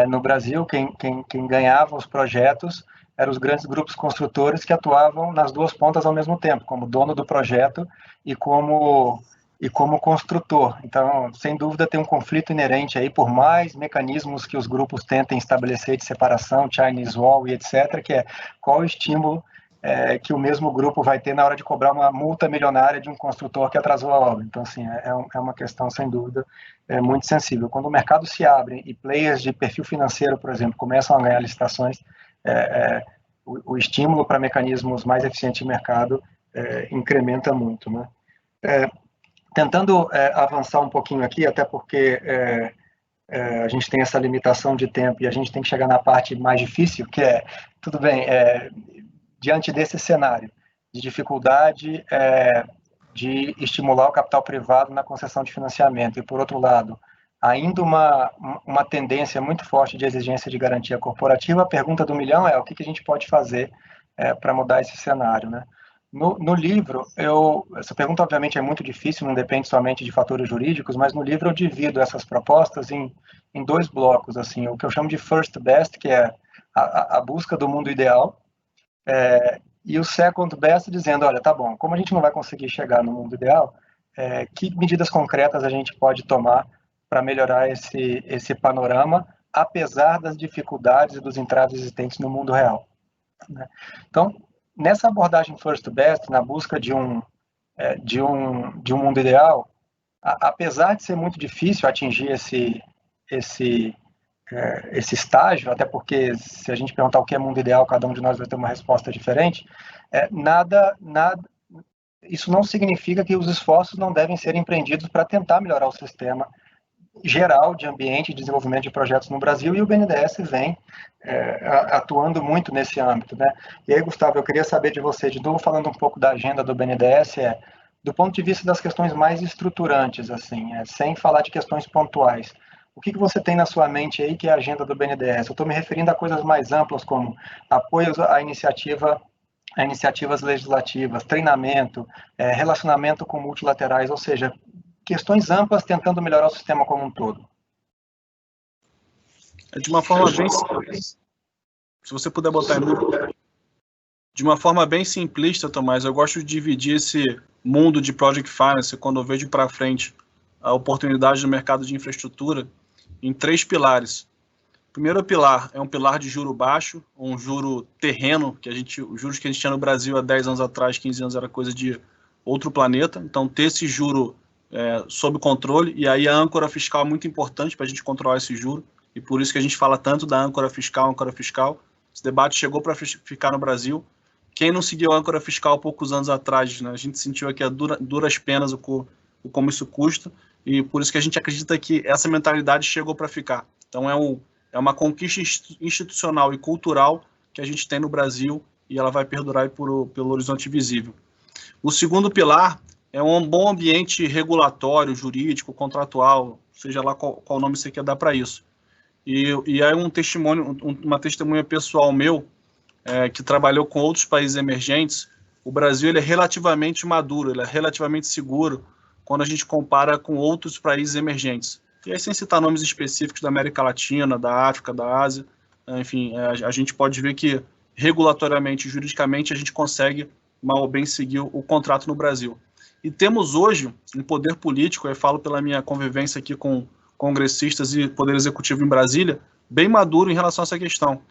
no Brasil, quem ganhava os projetos eram os grandes grupos construtores que atuavam nas duas pontas ao mesmo tempo, como dono do projeto e como construtor. Então, sem dúvida, tem um conflito inerente aí, por mais mecanismos que os grupos tentem estabelecer de separação, Chinese Wall e etc., que é qual o estímulo que o mesmo grupo vai ter na hora de cobrar uma multa milionária de um construtor que atrasou a obra. Então, assim, é uma questão, sem dúvida, muito sensível. Quando o mercado se abre e players de perfil financeiro, por exemplo, começam a ganhar licitações, o estímulo para mecanismos mais eficientes de mercado incrementa muito, né? Tentando avançar um pouquinho aqui, até porque a gente tem essa limitação de tempo e a gente tem que chegar na parte mais difícil, que é, tudo bem, diante desse cenário de dificuldade de estimular o capital privado na concessão de financiamento, e, por outro lado, ainda uma tendência muito forte de exigência de garantia corporativa, a pergunta do milhão é o que a gente pode fazer para mudar esse cenário, né? No livro, essa pergunta obviamente é muito difícil, não depende somente de fatores jurídicos, mas no livro eu divido essas propostas em dois blocos, assim, o que eu chamo de first best, que é a busca do mundo ideal, e o second best dizendo, olha, tá bom, como a gente não vai conseguir chegar no mundo ideal, que medidas concretas a gente pode tomar para melhorar esse panorama, apesar das dificuldades e dos entraves existentes no mundo real, né? Então, nessa abordagem first best, na busca de um mundo ideal, apesar de ser muito difícil atingir esse estágio, até porque se a gente perguntar o que é mundo ideal, cada um de nós vai ter uma resposta diferente, isso não significa que os esforços não devem ser empreendidos para tentar melhorar o sistema geral de ambiente e desenvolvimento de projetos no Brasil, e o BNDES vem atuando muito nesse âmbito, né? E aí, Gustavo, eu queria saber de você, de novo, falando um pouco da agenda do BNDES, do ponto de vista das questões mais estruturantes, assim, sem falar de questões pontuais. O que você tem na sua mente aí que é a agenda do BNDES? Eu estou me referindo a coisas mais amplas, como apoio à iniciativas legislativas, treinamento, relacionamento com multilaterais, ou seja, questões amplas tentando melhorar o sistema como um todo. De uma forma bem simples, se você puder botar de uma forma bem simplista, Tomás, eu gosto de dividir esse mundo de Project Finance, quando eu vejo para frente a oportunidade no mercado de infraestrutura, em 3 pilares. O primeiro pilar é um pilar de juro baixo, um juro terreno, os juros que a gente tinha no Brasil há 10 anos atrás, 15 anos, era coisa de outro planeta. Então, ter esse juro sob controle, e aí a âncora fiscal é muito importante para a gente controlar esse juro, e por isso que a gente fala tanto da âncora fiscal. Esse debate chegou para ficar no Brasil. Quem não seguiu a âncora fiscal há poucos anos atrás, né, a gente sentiu aqui a duras penas como isso custa, e por isso que a gente acredita que essa mentalidade chegou para ficar. Então é uma conquista institucional e cultural que a gente tem no Brasil, e ela vai perdurar pelo horizonte visível. O segundo pilar é um bom ambiente regulatório, jurídico, contratual, seja lá qual nome você quer dar para isso. E aí uma testemunha pessoal meu, que trabalhou com outros países emergentes, o Brasil ele é relativamente maduro, ele é relativamente seguro quando a gente compara com outros países emergentes. E aí, sem citar nomes específicos da América Latina, da África, da Ásia, enfim, a gente pode ver que regulatoriamente, juridicamente, a gente consegue mal ou bem seguir o contrato no Brasil. E temos hoje um poder político, eu falo pela minha convivência aqui com congressistas e poder executivo em Brasília, bem maduro em relação a essa questão.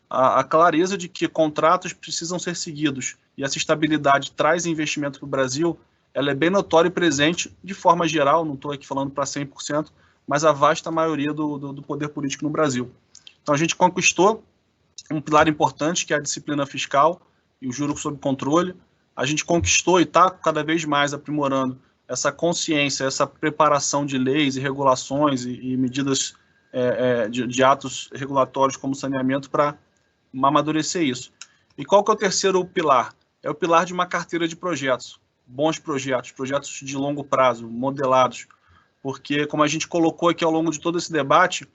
A clareza de que contratos precisam ser seguidos e essa estabilidade traz investimento para o Brasil, ela é bem notória e presente de forma geral, não estou aqui falando para 100%, mas a vasta maioria do poder político no Brasil. Então a gente conquistou um pilar importante, que é a disciplina fiscal e o juro sob controle. A gente conquistou e está cada vez mais aprimorando essa consciência, essa preparação de leis e regulações e medidas de atos regulatórios como saneamento para amadurecer isso. E qual que é o terceiro pilar? É o pilar de uma carteira de projetos, bons projetos de longo prazo, modelados, porque como a gente colocou aqui ao longo de todo esse debate,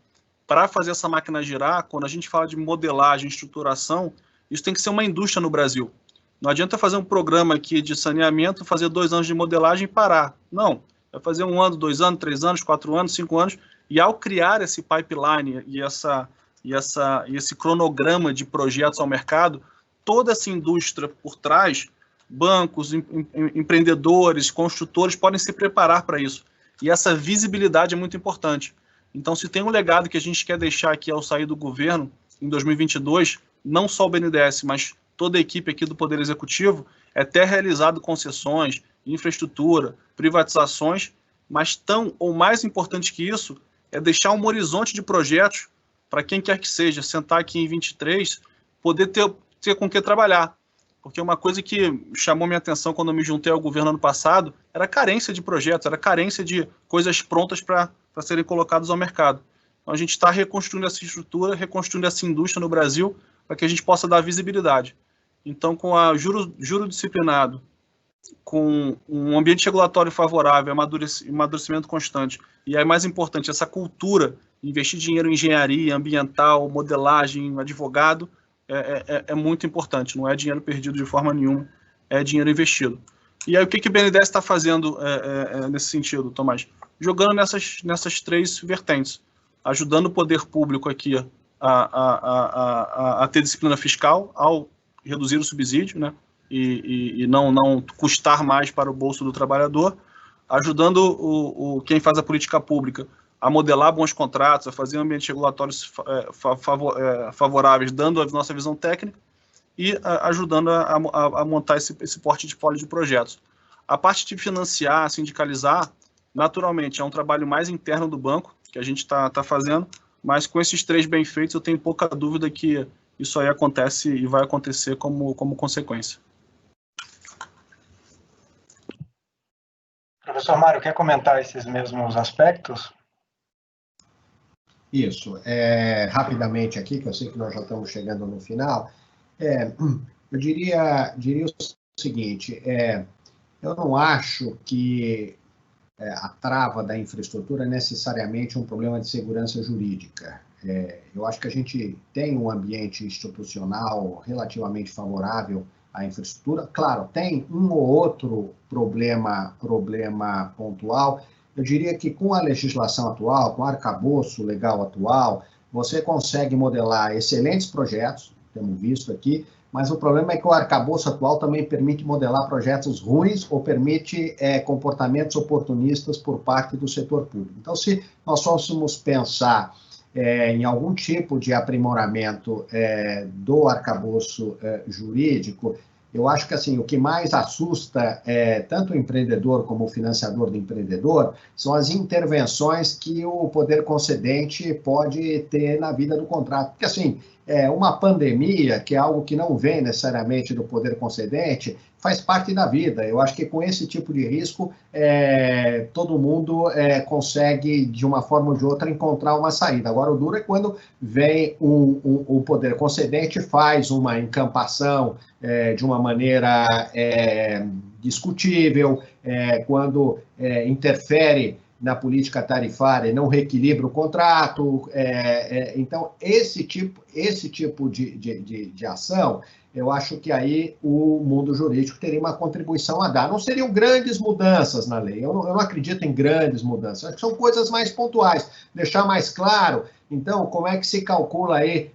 para fazer essa máquina girar, quando a gente fala de modelagem, estruturação, isso tem que ser uma indústria no Brasil. Não adianta fazer um programa aqui de saneamento, fazer 2 anos de modelagem e parar. Não, vai fazer 1 ano, 2 anos, 3 anos, 4 anos, 5 anos, e ao criar esse pipeline e essa e esse cronograma de projetos ao mercado, toda essa indústria por trás, bancos, empreendedores, construtores podem se preparar para isso. E essa visibilidade é muito importante. Então, se tem um legado que a gente quer deixar aqui ao sair do governo, em 2022, não só o BNDES, mas toda a equipe aqui do Poder Executivo, é ter realizado concessões, infraestrutura, privatizações, mas tão ou mais importante que isso, é deixar um horizonte de projetos para quem quer que seja, sentar aqui em 23, poder ter com que trabalhar. Porque uma coisa que chamou minha atenção quando eu me juntei ao governo ano passado era a carência de projetos, era a carência de coisas prontas para serem colocadas ao mercado. Então, a gente está reconstruindo essa estrutura, reconstruindo essa indústria no Brasil, para que a gente possa dar visibilidade. Então, com a juro disciplinado, com um ambiente regulatório favorável, amadurecimento constante, e aí, mais importante, essa cultura, investir dinheiro em engenharia ambiental, modelagem, advogado, é muito importante, não é dinheiro perdido de forma nenhuma, é dinheiro investido. E aí, o que o BNDES está fazendo nesse sentido, Tomás? Jogando nessas três vertentes, ajudando o poder público aqui a ter disciplina fiscal, ao reduzir o subsídio, né, e não custar mais para o bolso do trabalhador, ajudando quem faz a política pública a modelar bons contratos, a fazer ambientes regulatórios favoráveis, dando a nossa visão técnica e ajudando a montar esse portfólio de projetos. A parte de financiar, sindicalizar, naturalmente, é um trabalho mais interno do banco, que a gente está fazendo, mas com esses três bem feitos, eu tenho pouca dúvida que isso aí acontece e vai acontecer como consequência. Professor Mário, quer comentar esses mesmos aspectos? Isso. Rapidamente aqui, que eu sei que nós já estamos chegando no final, eu diria o seguinte, eu não acho que a trava da infraestrutura é necessariamente um problema de segurança jurídica. Eu acho que a gente tem um ambiente institucional relativamente favorável à infraestrutura. Claro, tem um ou outro problema pontual. Eu diria que com a legislação atual, com o arcabouço legal atual, você consegue modelar excelentes projetos, temos visto aqui, mas o problema é que o arcabouço atual também permite modelar projetos ruins ou permite comportamentos oportunistas por parte do setor público. Então, se nós fôssemos pensar em algum tipo de aprimoramento do arcabouço jurídico, eu acho que assim, o que mais assusta tanto o empreendedor como o financiador do empreendedor são as intervenções que o poder concedente pode ter na vida do contrato. Porque assim, uma pandemia, que é algo que não vem necessariamente do poder concedente, faz parte da vida. Eu acho que com esse tipo de risco, todo mundo consegue, de uma forma ou de outra, encontrar uma saída. Agora, o duro é quando vem o poder concedente, faz uma encampação de uma maneira discutível, quando interfere na política tarifária e não reequilibra o contrato. Então, esse tipo de ação, eu acho que aí o mundo jurídico teria uma contribuição a dar. Não seriam grandes mudanças na lei, eu não acredito em grandes mudanças, acho que são coisas mais pontuais, deixar mais claro, então, como é que se calcula aí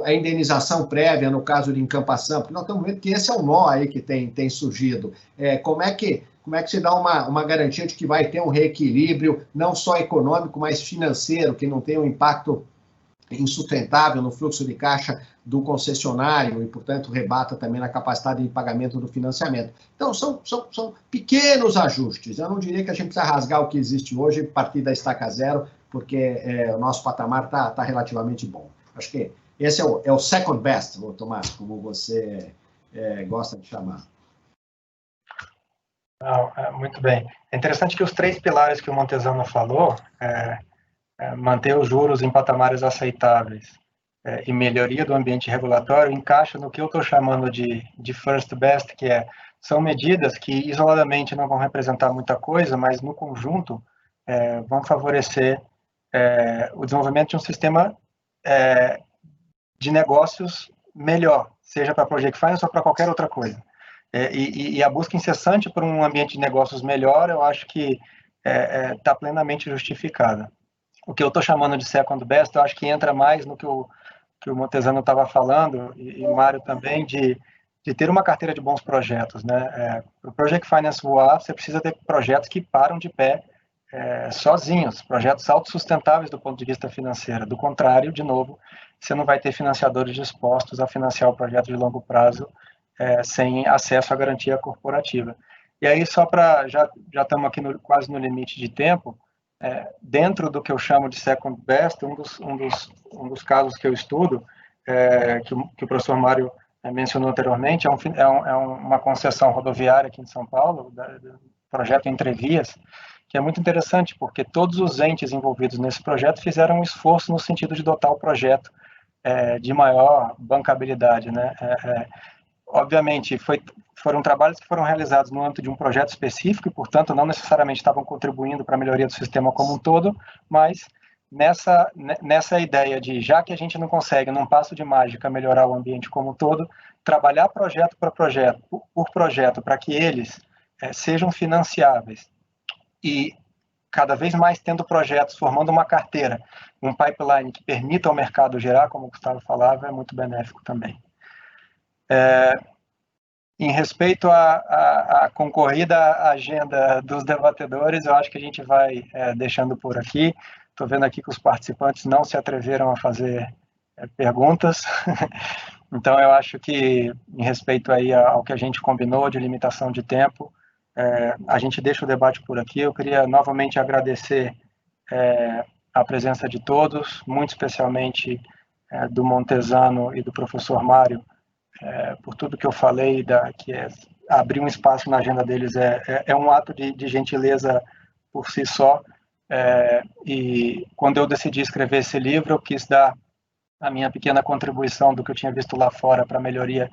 a indenização prévia no caso de encampação, porque nós estamos vendo que esse é o nó aí que tem surgido. Como é que se dá uma garantia de que vai ter um reequilíbrio, não só econômico, mas financeiro, que não tenha um impacto insustentável no fluxo de caixa do concessionário e, portanto, rebata também na capacidade de pagamento do financiamento. Então, são pequenos ajustes. Eu não diria que a gente precisa rasgar o que existe hoje e partir da estaca zero, porque o nosso patamar está relativamente bom. Acho que esse é o second best, Tomás, como você gosta de chamar. Muito bem. É interessante que os três pilares que o Montesano falou, manter os juros em patamares aceitáveis e melhoria do ambiente regulatório, encaixa no que eu estou chamando de first best, que são medidas que isoladamente não vão representar muita coisa, mas no conjunto vão favorecer o desenvolvimento de um sistema de negócios melhor, seja para Project Finance ou para qualquer outra coisa. E a busca incessante por um ambiente de negócios melhor, eu acho que está plenamente justificada. o que eu estou chamando de second best, eu acho que entra mais no que o Montesano estava falando, e o Mário também, de ter uma carteira de bons projetos, né? Para o Project Finance voar, você precisa ter projetos que param de pé sozinhos, projetos autossustentáveis do ponto de vista financeiro. Do contrário, de novo, você não vai ter financiadores dispostos a financiar o projeto de longo prazo sem acesso à garantia corporativa. E aí, só para... Já estamos aqui quase no limite de tempo, dentro do que eu chamo de second best, um dos casos que eu estudo, que o professor Mário mencionou anteriormente, é uma concessão rodoviária aqui em São Paulo, do projeto Entrevias, que é muito interessante, porque todos os entes envolvidos nesse projeto fizeram um esforço no sentido de dotar o projeto de maior bancabilidade, né? Obviamente, foram trabalhos que foram realizados no âmbito de um projeto específico e, portanto, não necessariamente estavam contribuindo para a melhoria do sistema como um todo, mas nessa ideia de, já que a gente não consegue, num passo de mágica, melhorar o ambiente como um todo, trabalhar projeto por projeto, para que eles sejam financiáveis e cada vez mais tendo projetos, formando uma carteira, um pipeline que permita ao mercado gerar, como o Gustavo falava, é muito benéfico também. Em respeito à concorrida agenda dos debatedores, eu acho que a gente vai deixando por aqui. Estou vendo aqui que os participantes não se atreveram a fazer perguntas. Então, eu acho que, em respeito aí ao que a gente combinou de limitação de tempo, a gente deixa o debate por aqui. Eu queria novamente agradecer a presença de todos, muito especialmente do Montesano e do professor Mário, por tudo que eu falei, que abrir um espaço na agenda deles é um ato de gentileza por si só. E quando eu decidi escrever esse livro, eu quis dar a minha pequena contribuição do que eu tinha visto lá fora para a melhoria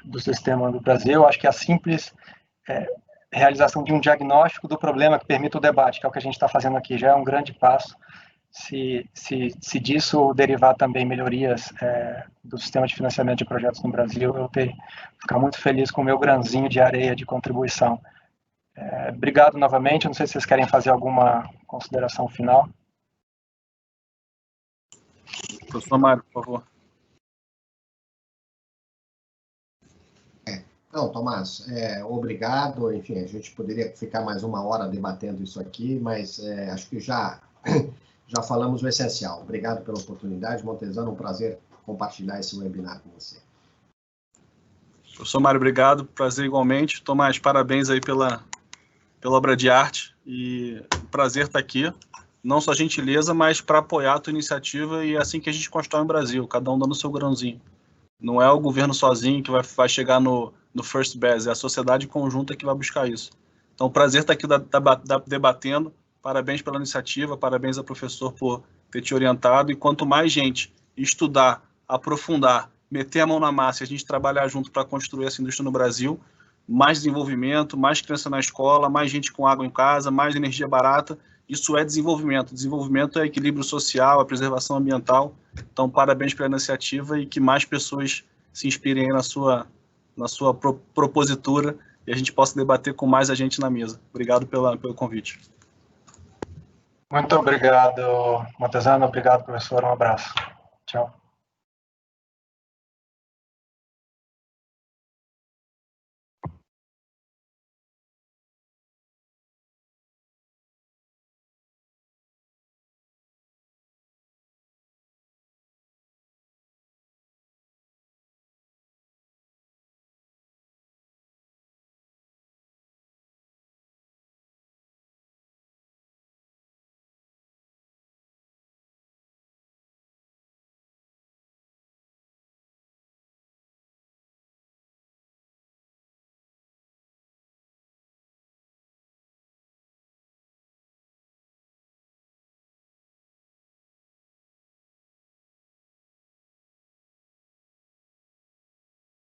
do sistema do Brasil. Eu acho que a simples realização de um diagnóstico do problema que permita o debate, que é o que a gente está fazendo aqui, já é um grande passo. Se disso derivar também melhorias do sistema de financiamento de projetos no Brasil, eu ficar muito feliz com o meu grãozinho de areia de contribuição. Obrigado novamente. Não sei se vocês querem fazer alguma consideração final. Professor Mário, por favor. Não, Tomás, obrigado. Enfim, a gente poderia ficar mais uma hora debatendo isso aqui, mas acho que já falamos o essencial. Obrigado pela oportunidade, Montesano, um prazer compartilhar esse webinar com você. Professor Mário, obrigado, prazer igualmente. Tomás, parabéns aí pela obra de arte, e prazer estar aqui, não só gentileza, mas para apoiar a tua iniciativa, e é assim que a gente constrói um Brasil, cada um dando o seu grãozinho. Não é o governo sozinho que vai chegar no first best, é a sociedade conjunta que vai buscar isso. Então, prazer estar aqui debatendo. Parabéns pela iniciativa, parabéns ao professor por ter te orientado, e quanto mais gente estudar, aprofundar, meter a mão na massa e a gente trabalhar junto para construir essa indústria no Brasil, mais desenvolvimento, mais criança na escola, mais gente com água em casa, mais energia barata, isso é desenvolvimento. Desenvolvimento é equilíbrio social, é preservação ambiental. Então, parabéns pela iniciativa e que mais pessoas se inspirem na sua propositura e a gente possa debater com mais a gente na mesa. Obrigado pelo convite. Muito obrigado, Montesano. Obrigado, professor. Um abraço. Tchau.